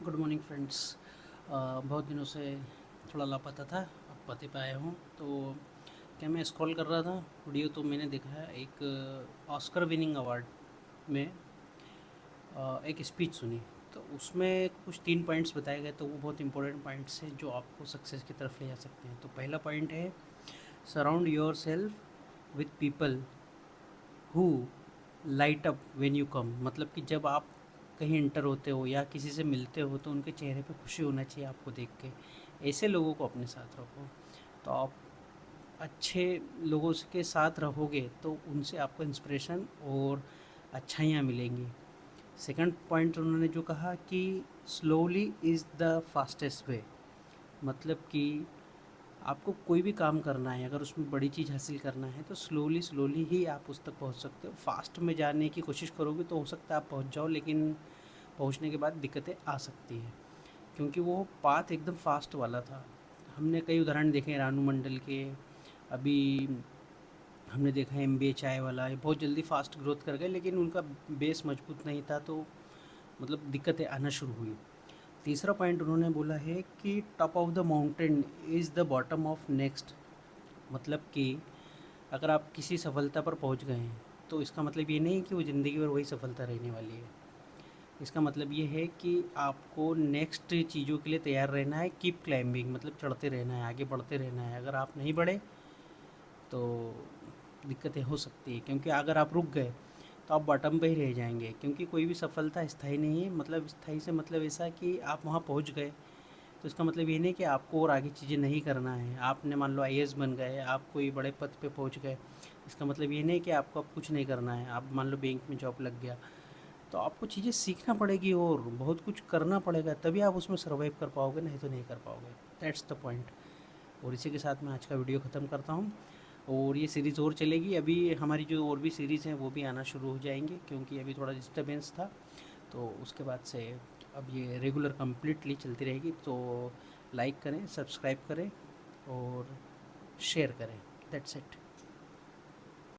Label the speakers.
Speaker 1: Good morning friends. बहुत दिनों से थोड़ा लापता था, अब पते पे आया हूँ। तो क्या मैं स्क्रॉल कर रहा था वीडियो, तो मैंने देखा है एक ऑस्कर विनिंग अवार्ड में एक स्पीच सुनी। तो उसमें कुछ 3 पॉइंट्स बताए गए, तो वो बहुत इंपॉर्टेंट पॉइंट्स हैं जो आपको सक्सेस की तरफ ले जा सकते हैं। तो पहला पॉइंट है, surround your self with people who light up when you come. मतलब कि जब आप कहीं इंटर होते हो या किसी से मिलते हो तो उनके चेहरे पे खुशी होना चाहिए आपको देख के। ऐसे लोगों को अपने साथ रखो, तो आप अच्छे लोगों के साथ रहोगे तो उनसे आपको इंस्पिरेशन और अच्छाइयाँ मिलेंगी। सेकंड पॉइंट उन्होंने जो कहा कि slowly is the fastest way. मतलब कि आपको कोई भी काम करना है, अगर उसमें बड़ी चीज़ हासिल करना है तो स्लोली स्लोली ही आप उस तक पहुंच सकते हो। फास्ट में जाने की कोशिश करोगे तो हो सकता है आप पहुंच जाओ, लेकिन पहुंचने के बाद दिक्कतें आ सकती हैं, क्योंकि वो पाथ एकदम फास्ट वाला था। हमने कई उदाहरण देखे हैं रानू मंडल के। अभी हमने देखा है एमबीए चाय वाला, ये बहुत जल्दी फास्ट ग्रोथ कर गए, लेकिन उनका बेस मजबूत नहीं था, तो मतलब दिक्कतें आना शुरू हुई। तीसरा पॉइंट उन्होंने बोला है कि top of the mountain is the bottom of next. मतलब कि अगर आप किसी सफलता पर पहुंच गए हैं तो इसका मतलब ये नहीं कि वो ज़िंदगी भर वही सफलता रहने वाली है। इसका मतलब ये है कि आपको नेक्स्ट चीज़ों के लिए तैयार रहना है। कीप क्लाइंबिंग, मतलब चढ़ते रहना है, आगे बढ़ते रहना है। अगर आप नहीं बढ़े तो दिक्कतें हो सकती है, क्योंकि अगर आप रुक गए तो आप बॉटम पे ही रह जाएंगे, क्योंकि कोई भी सफलता स्थायी नहीं है। मतलब स्थायी से मतलब ऐसा कि आप वहाँ पहुँच गए तो इसका मतलब ये नहीं कि आपको और आगे चीज़ें नहीं करना है। आपने मान लो आईएएस बन गए, आप कोई बड़े पद पे पहुंच गए, इसका मतलब ये नहीं कि आपको अब कुछ नहीं करना है। आप मान लो बैंक में जॉब लग गया, तो आपको चीज़ें सीखना पड़ेगी और बहुत कुछ करना पड़ेगा, तभी आप उसमें सर्वाइव कर पाओगे, नहीं तो नहीं कर पाओगे। That's the point. और इसी के साथ मैं आज का वीडियो ख़त्म करता हूँ। और ये सीरीज़ और चलेगी, अभी हमारी जो और भी सीरीज़ हैं वो भी आना शुरू हो जाएंगी, क्योंकि अभी थोड़ा डिस्टर्बेंस था। तो उसके बाद से अब ये रेगुलर कम्प्लीटली चलती रहेगी। तो लाइक करें, सब्सक्राइब करें और शेयर करें। That's it.